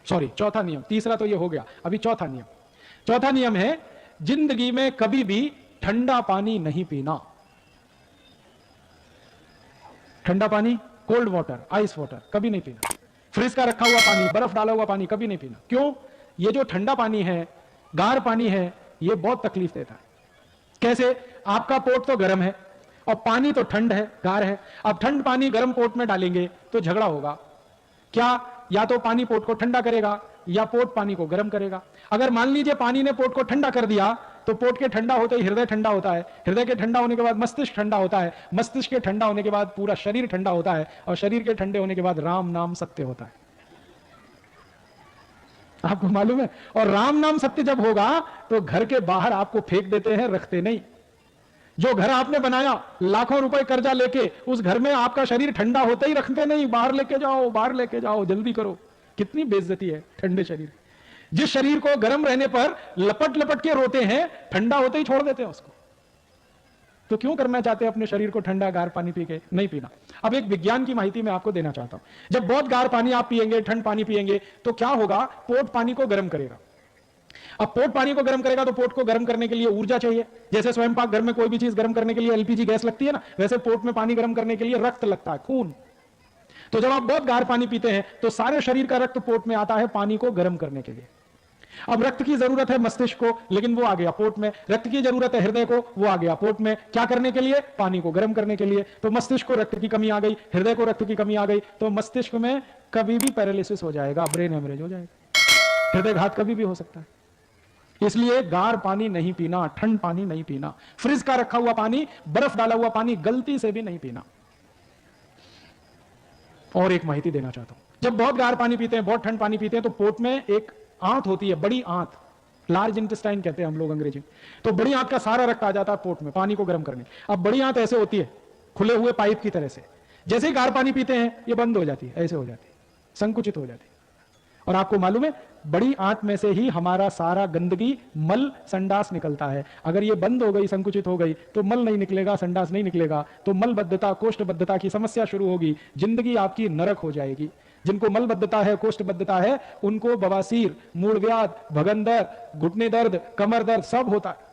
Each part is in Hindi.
सॉरी, चौथा नियम, तीसरा तो ये हो गया, अभी चौथा नियम। चौथा नियम है जिंदगी में कभी भी ठंडा पानी नहीं पीना। ठंडा पानी, कोल्ड वाटर, आइस वाटर कभी नहीं पीना। फ्रिज का रखा हुआ पानी, बर्फ डाला हुआ पानी कभी नहीं पीना। क्यों? ये जो ठंडा पानी है, गार पानी है, ये बहुत तकलीफ देता है। कैसे? आपका पोट तो गर्म है और पानी तो ठंड है, गार है। अब ठंड पानी गर्म पोट में डालेंगे तो झगड़ा होगा। क्या? या तो पानी पोट को ठंडा करेगा या पोट पानी को गर्म करेगा। अगर मान लीजिए पानी ने पोट को ठंडा कर दिया तो पोट के ठंडा होते ही हृदय ठंडा होता है, हृदय के ठंडा होने के बाद मस्तिष्क ठंडा होता है, मस्तिष्क के ठंडा होने के बाद पूरा शरीर ठंडा होता है, और शरीर के ठंडे होने के बाद राम नाम सत्य होता है। आपको मालूम है? और राम नाम सत्य जब होगा तो घर के बाहर आपको फेंक देते हैं, रखते नहीं। जो घर आपने बनाया लाखों रुपए कर्जा लेके, उस घर में आपका शरीर ठंडा होते ही रखते नहीं, बाहर लेके जाओ, बाहर लेके जाओ, जल्दी करो। कितनी बेइज्जती है ठंडे शरीर। जिस शरीर को गर्म रहने पर लपट लपट के रोते हैं, ठंडा होते ही छोड़ देते हैं उसको। तो क्यों करना चाहते हैं अपने शरीर को ठंडा गार पानी पी के? नहीं पीना। अब एक विज्ञान की माहिती मैं आपको देना चाहता हूं। जब बहुत गार पानी आप पिएंगे, ठंड पानी पिएंगे, तो क्या होगा? पोट पानी को गर्म करेगा। अब पोट पानी को गर्म करेगा तो पोट को गर्म करने के लिए ऊर्जा चाहिए। जैसे स्वयं पाक घर में कोई भी चीज गर्म करने के लिए एलपीजी गैस लगती है ना, वैसे पोट में पानी गर्म करने के लिए रक्त लगता है, खून। तो जब आप बहुत गार पानी पीते हैं तो सारे शरीर का रक्त पोट में आता है पानी को गर्म करने के लिए। अब रक्त की जरूरत है मस्तिष्क को, लेकिन वो आ गया पोट में। रक्त की जरूरत है हृदय को, वो आ गया पोट में। क्या करने के लिए? पानी को गर्म करने के लिए। तो मस्तिष्क को रक्त की कमी आ गई, हृदय को रक्त की कमी आ गई, तो मस्तिष्क में कभी भी पैरालिसिस हो जाएगा, ब्रेन हेमरेज हो जाएगा, हृदयघात कभी भी हो सकता है। इसलिए गार पानी नहीं पीना, ठंड पानी नहीं पीना, फ्रिज का रखा हुआ पानी, बर्फ डाला हुआ पानी गलती से भी नहीं पीना। और एक माहिती देना चाहता हूं। जब बहुत गार पानी पीते हैं, बहुत ठंड पानी पीते हैं, तो पोट में एक आंत होती है, बड़ी आंत, लार्ज इंटेस्टाइन कहते हैं हम लोग अंग्रेजी। तो बड़ी आंत का सारा रक्त आ जाता है पोट में पानी को गर्म करने। अब बड़ी आंत ऐसे होती है, खुले हुए पाइप की तरह से। जैसे ही गार पानी पीते हैं ये बंद हो जाती है, ऐसे हो जाती है, संकुचित हो जाती है। और आपको मालूम है, बड़ी आंत में से ही हमारा सारा गंदगी, मल, संडास निकलता है। अगर ये बंद हो गई, संकुचित हो गई, तो मल नहीं निकलेगा, संडास नहीं निकलेगा, तो मलबद्धता, कोष्ठबद्धता की समस्या शुरू होगी। जिंदगी आपकी नरक हो जाएगी। जिनको मलबद्धता है, कोष्ठबद्धता है, उनको बवासीर, मूलव्याध, भगंदर, घुटने दर्द, कमर दर्द सब होता है।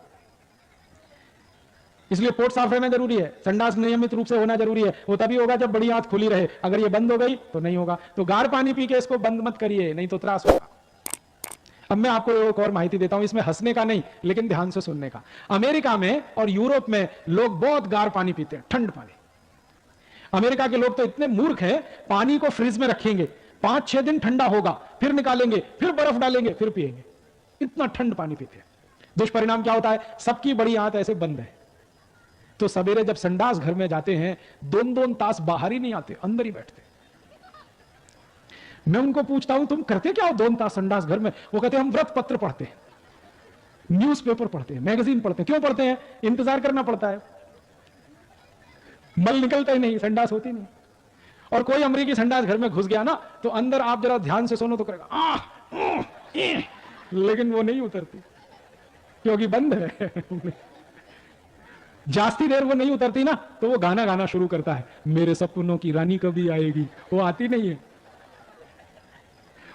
इसलिए पोट साफ रहना जरूरी है, संडास नियमित रूप से होना जरूरी है। वो तभी होगा जब बड़ी आंत खुली रहे। अगर ये बंद हो गई तो नहीं होगा। तो गार पानी पी के इसको बंद मत करिए, नहीं तो त्रास होगा। अब मैं आपको एक और माहिती देता हूं, इसमें हंसने का नहीं, लेकिन ध्यान से सुनने का। अमेरिका में और यूरोप में लोग बहुत गार पानी पीते हैं, ठंड पानी। अमेरिका के लोग तो इतने मूर्ख हैं, पानी को फ्रिज में रखेंगे, 5-6 दिन ठंडा होगा, फिर निकालेंगे, फिर बर्फ डालेंगे, फिर पिएंगे। इतना ठंड पानी पीते हैं। दुष्परिणाम क्या होता है? सबकी बड़ी आंत ऐसे बंद है। तो सवेरे जब संडास घर में जाते हैं, 2-2 तास बाहर ही नहीं आते, अंदर ही बैठते। मैं उनको पूछता हूं तुम करते क्या हो 2 तास संडास घर में? वो कहते हैं हम व्रत पत्र पढ़ते हैं, न्यूज़पेपर पढ़ते हैं, मैगजीन पढ़ते हैं। क्यों पढ़ते हैं? इंतजार करना पड़ता है, मल निकलता ही नहीं, संडास होती नहीं। और कोई अमरीकी संडास घर में घुस गया ना, तो अंदर आप जरा ध्यान से सुनो तो करेगा लेकिन वो नहीं उतरती, क्योंकि बंद है। जास्ती देर वो नहीं उतरती ना, तो वो गाना गाना शुरू करता है, मेरे सपनों की रानी कभी आएगी। वो आती नहीं है।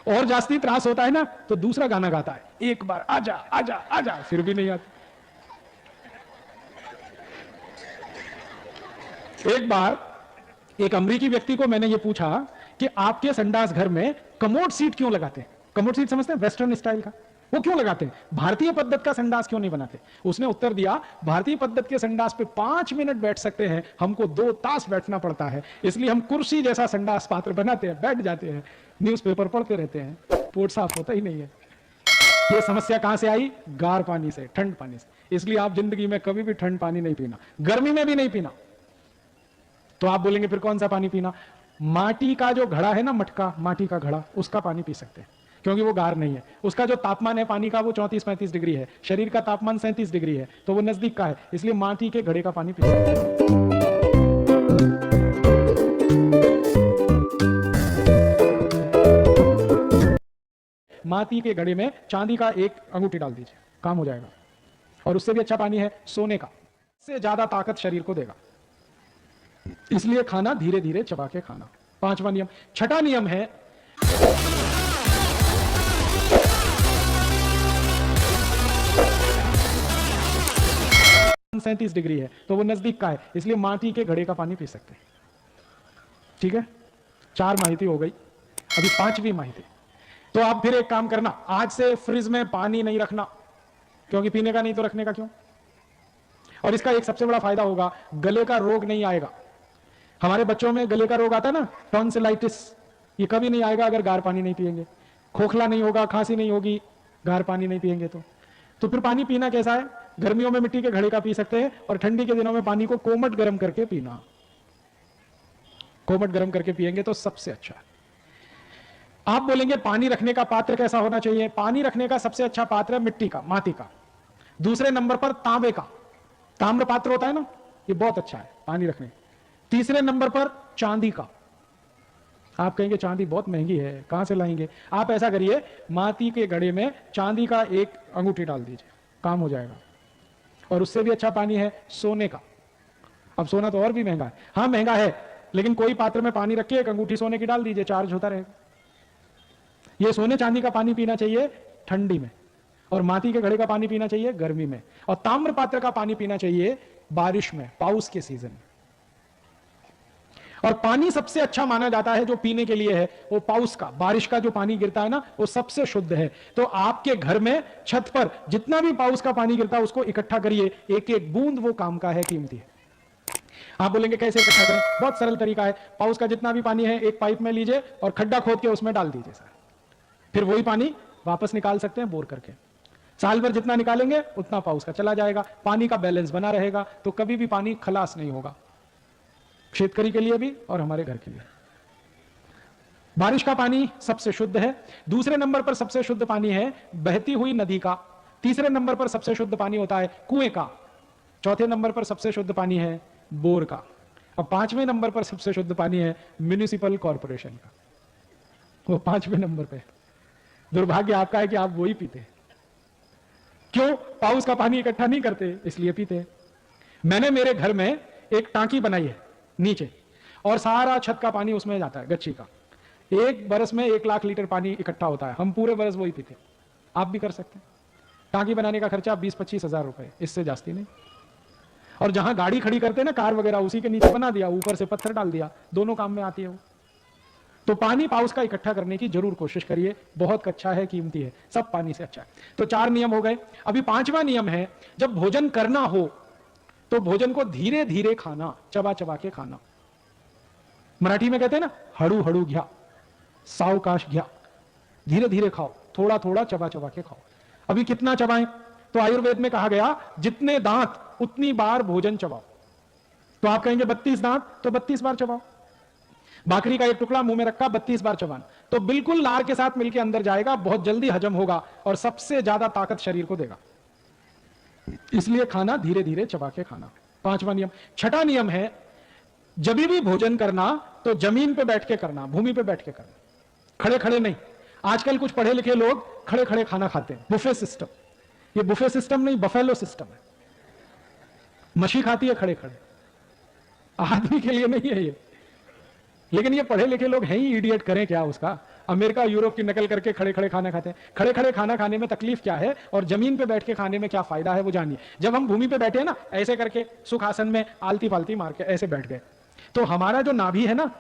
और जास्ती त्रास होता है ना, तो दूसरा गाना गाता है, एक बार आजा आजा आजा, फिर भी नहीं आती। एक बार एक अमरीकी व्यक्ति को मैंने ये पूछा कि आपके संडास घर में कमोड सीट क्यों लगाते हैं? कमोड सीट समझते हैं, वेस्टर्न स्टाइल का, वो क्यों लगाते हैं? भारतीय पद्धत का संडास क्यों नहीं बनाते? उसने उत्तर दिया, भारतीय पद्धत के संडास पे 5 मिनट बैठ सकते हैं, हमको 2 तास बैठना पड़ता है, इसलिए हम कुर्सी जैसा संडास पात्र बनाते हैं, बैठ जाते हैं, न्यूज़पेपर पढ़ते रहते हैं, पोट साफ होता ही नहीं है। ये समस्या कहां से आई? गार पानी से, ठंड पानी से। इसलिए आप जिंदगी में कभी भी ठंड पानी नहीं पीना, गर्मी में भी नहीं पीना। तो आप बोलेंगे फिर कौन सा पानी पीना? माटी का जो घड़ा है ना, मटका, माटी का घड़ा, उसका पानी पी सकते हैं, क्योंकि वो गार नहीं है। उसका जो तापमान है पानी का वो 34-35 डिग्री है, शरीर का तापमान 37 डिग्री है, तो वो नजदीक का है, इसलिए माटी के घड़े का पानी पी सकते हैं। माटी के घड़े में चांदी का एक अंगूठी डाल दीजिए, काम हो जाएगा। और उससे भी अच्छा पानी है सोने का, इससे ज्यादा ताकत शरीर को देगा। इसलिए खाना धीरे धीरे चबा के खाना, 5वां नियम। 6वां नियम है 37 डिग्री है तो वो नजदीक का है, इसलिए माटी के घड़े का पानी पी सकते हैं। ठीक है, 4 माहिती हो गई, अभी 5वीं माहिती। तो आप फिर एक काम करना, आज से फ्रिज में पानी नहीं रखना, क्योंकि पीने का नहीं तो रखने का क्यों। और इसका एक सबसे बड़ा फायदा होगा, गले का रोग नहीं आएगा। हमारे बच्चों में गले का रोग आता है ना, टॉन्सिलाइटिस, ये कभी नहीं आएगा अगर गार पानी नहीं पिएंगे। खोखला नहीं होगा, खांसी नहीं होगी, गार पानी नहीं पिएंगे तो फिर पानी पीना कैसा है, गर्मियों में मिट्टी के घड़े का पी सकते हैं, और ठंडी के दिनों में पानी को कोमट गर्म करके पीना। कोमट गर्म करके पिएंगे तो सबसे अच्छा है। आप बोलेंगे पानी रखने का पात्र कैसा होना चाहिए। पानी रखने का सबसे अच्छा पात्र है मिट्टी का, माटी का। दूसरे नंबर पर तांबे का, ताम्र पात्र होता है ना, ये बहुत अच्छा है पानी रखने। तीसरे नंबर पर चांदी का। आप कहेंगे चांदी बहुत महंगी है, कहां से लाएंगे। आप ऐसा करिए, माटी के घड़े में चांदी का एक अंगूठी डाल दीजिए, काम हो जाएगा। और उससे भी अच्छा पानी है सोने का। अब सोना तो और भी महंगा है, हाँ महंगा है, लेकिन कोई पात्र में पानी रख के एक अंगूठी सोने की डाल दीजिए, चार्ज होता रहेगा। ये सोने चांदी का पानी पीना चाहिए ठंडी में, और माटी के घड़े का पानी पीना चाहिए गर्मी में, और ताम्र पात्र का पानी पीना चाहिए बारिश में, पाउस के सीजन में। और पानी सबसे अच्छा माना जाता है जो पीने के लिए है, वो पाउस का, बारिश का जो पानी गिरता है ना, वो सबसे शुद्ध है। तो आपके घर में छत पर जितना भी पाउस का पानी गिरता है उसको इकट्ठा करिए, एक एक बूंद वो काम का है, कीमती है। आप बोलेंगे कैसे इकट्ठा करें, बहुत सरल तरीका है। पाउस का जितना भी पानी है एक पाइप में लीजिए और खड्डा खोद के उसमें डाल दीजिए सर, फिर वही पानी वापस निकाल सकते हैं बोर करके। साल भर जितना निकालेंगे उतना पाउस का चला जाएगा, पानी का बैलेंस बना रहेगा, तो कभी भी पानी खलास नहीं होगा, शेतकरी के लिए भी और हमारे घर के लिए। बारिश का पानी सबसे शुद्ध है। दूसरे नंबर पर सबसे शुद्ध पानी है बहती हुई नदी का। तीसरे नंबर पर सबसे शुद्ध पानी होता है कुएं का। चौथे नंबर पर सबसे शुद्ध पानी है बोर का। और 5वें नंबर पर सबसे शुद्ध पानी है म्युनिसिपल कॉर्पोरेशन का, वो 5वें नंबर पे। दुर्भाग्य आपका है कि आप वो ही पीते। क्यों? पाउस का पानी इकट्ठा नहीं करते, इसलिए पीते। मैंने मेरे घर में एक टांकी बनाई है नीचे, और सारा छत का पानी उसमें जाता है, गच्ची का। एक बरस में 1 लाख लीटर पानी इकट्ठा होता है, हम पूरे बरस वही पीते। आप भी कर सकते हैं। टांकी बनाने का खर्चा 20-25 हजार रुपए, इससे जास्ती नहीं। और जहां गाड़ी खड़ी करते हैं ना, कार वगैरह, उसी के नीचे बना दिया, ऊपर से पत्थर डाल दिया, दोनों काम में आती है वो। तो पानी पाउस का इकट्ठा करने की जरूर कोशिश करिए, बहुत अच्छा है, कीमती है, सब पानी से अच्छा है। तो 4 नियम हो गए। अभी 5वां नियम है, जब भोजन करना हो तो भोजन को धीरे धीरे खाना, चबा चबा के खाना। मराठी में कहते हैं ना, हड़ू हड़ू घ्या, सावकाश घ्या, धीरे धीरे खाओ, थोड़ा थोड़ा चबा चबा के खाओ। अभी कितना चबाएं? तो आयुर्वेद में कहा गया जितने दांत उतनी बार भोजन चबाओ। तो आप कहेंगे 32 दांत, तो 32 बार चबाओ। बाकरी का एक टुकड़ा मुंह में रखा, 32 बार चबाना, तो बिल्कुल लार के साथ मिलकर अंदर जाएगा, बहुत जल्दी हजम होगा और सबसे ज्यादा ताकत शरीर को देगा। इसलिए खाना धीरे धीरे चबा के खाना, 5वां नियम। 6ठा नियम है, जब भी भोजन करना तो जमीन पे बैठ के करना, भूमि पे बैठ के करना, खड़े खड़े नहीं। आजकल कुछ पढ़े लिखे लोग खड़े खड़े खाना खाते हैं, बुफे सिस्टम। ये बुफे सिस्टम नहीं, बफेलो सिस्टम है। मछली खाती है खड़े खड़े, आदमी के लिए नहीं है ये। लेकिन ये पढ़े लिखे लोग हैं ही इडियट, करें क्या उसका। अमेरिका यूरोप की नकल करके खड़े खड़े खाना खाते हैं। खड़े खड़े खाना खाने में तकलीफ क्या है और जमीन पे बैठ के खाने में क्या फायदा है, वो जानिए। जब हम भूमि पे बैठे हैं ना, ऐसे करके सुखासन में आलती पालती मार के ऐसे बैठ गए, तो हमारा जो नाभि है ना,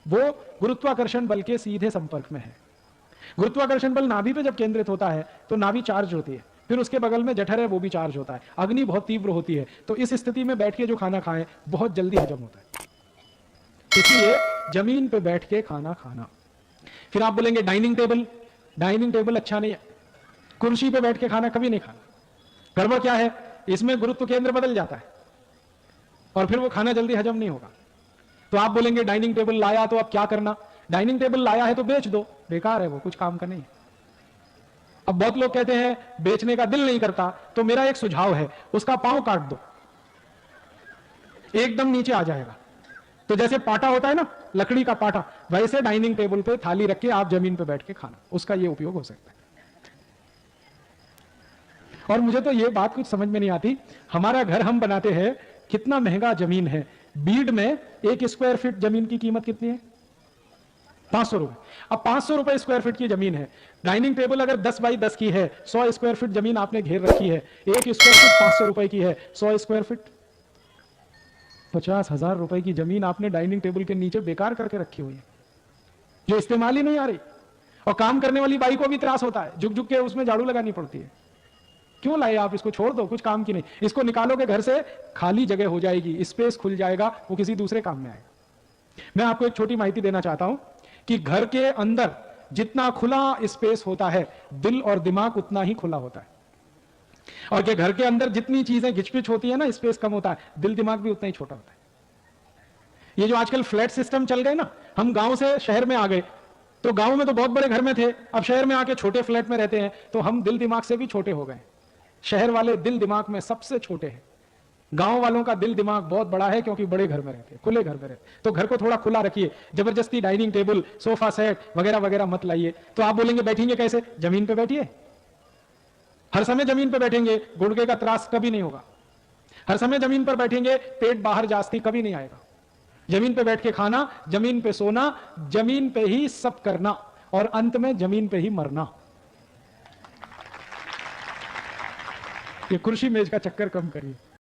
वो गुरुत्वाकर्षण बल के सीधे संपर्क में है। गुरुत्वाकर्षण बल नाभि पे जब केंद्रित होता है तो नाभि चार्ज होती है, फिर उसके बगल में जठर है, वो भी चार्ज होता है। अग्नि बहुत तीव्र होती है, तो इस स्थिति में बैठ के जो खाना खाएं बहुत जल्दी हजम होता है। इसलिए जमीन पे बैठ के खाना खाना। फिर आप बोलेंगे डाइनिंग टेबल, डाइनिंग टेबल अच्छा नहीं है, कुर्सी पे बैठ के खाना कभी नहीं खाना। गड़बड़ क्या है, इसमें गुरुत्व केंद्र बदल जाता है और फिर वो खाना जल्दी हजम नहीं होगा। तो आप बोलेंगे डाइनिंग टेबल लाया तो अब क्या करना? डाइनिंग टेबल लाया है तो बेच दो, बेकार है वो, कुछ काम का नहीं है। अब बहुत लोग कहते हैं बेचने का दिल नहीं करता, तो मेरा एक सुझाव है, उसका पांव काट दो, एकदम नीचे आ जाएगा। तो जैसे पाटा होता है ना, लकड़ी का पाटा, वैसे डाइनिंग टेबल पे थाली रख के आप जमीन पे बैठ के खाना, उसका ये उपयोग हो सकता है। और मुझे तो ये बात कुछ समझ में नहीं आती, हमारा घर हम बनाते हैं, कितना महंगा जमीन है। बीड में 1 स्क्वायर फीट जमीन की कीमत कितनी है? 500 रुपए। अब 500 रुपए स्क्वायर फीट की जमीन है। डाइनिंग टेबल अगर 10 बाई 10 की है, 100 स्क्वायर फीट जमीन आपने घेर रखी है, 1 स्क्वायर फीट 500 रुपए की है, 100 स्क्वायर फीट 50,000 रुपए की जमीन आपने डाइनिंग टेबल के नीचे बेकार करके रखी हुई है, जो इस्तेमाल ही नहीं आ रही। और काम करने वाली बाई को भी त्रास होता है, झुक झुक के उसमें झाड़ू लगानी पड़ती है। क्यों लाए आप इसको? छोड़ दो, कुछ काम की नहीं। इसको निकालोगे घर से, खाली जगह हो जाएगी, स्पेस खुल जाएगा, वो किसी दूसरे काम में आएगा। मैं आपको एक छोटी माहिती देना चाहता हूं कि घर के अंदर जितना खुला स्पेस होता है, दिल और दिमाग उतना ही खुला होता है। और कि घर के अंदर जितनी चीजें घिचपिच होती है ना, स्पेस कम होता है, दिल दिमाग भी उतना ही छोटा होता है। ये जो आजकल फ्लैट सिस्टम चल गए ना, हम गांव से शहर में आ गए, तो गांव में तो बहुत बड़े घर में थे, अब शहर में आके छोटे फ्लैट में रहते हैं, तो हम दिल दिमाग से भी छोटे हो गए। शहर वाले दिल दिमाग में सबसे छोटे हैं, गांव वालों का दिल दिमाग बहुत बड़ा है, क्योंकि बड़े घर में रहते हैं, खुले घर में रहते हैं। तो घर को थोड़ा खुला रखिए, जबरदस्ती डाइनिंग टेबल, सोफा सेट वगैरह वगैरह मत लाइए। तो आप बोलेंगे बैठेंगे कैसे? जमीन पे बैठिए, हर समय जमीन पे बैठेंगे, गुड़गे का त्रास कभी नहीं होगा। हर समय जमीन पर बैठेंगे, पेट बाहर जास्ती कभी नहीं आएगा। जमीन पे बैठ के खाना, जमीन पे सोना, जमीन पे ही सब करना, और अंत में जमीन पे ही मरना। ये कुर्सी मेज का चक्कर कम करिए।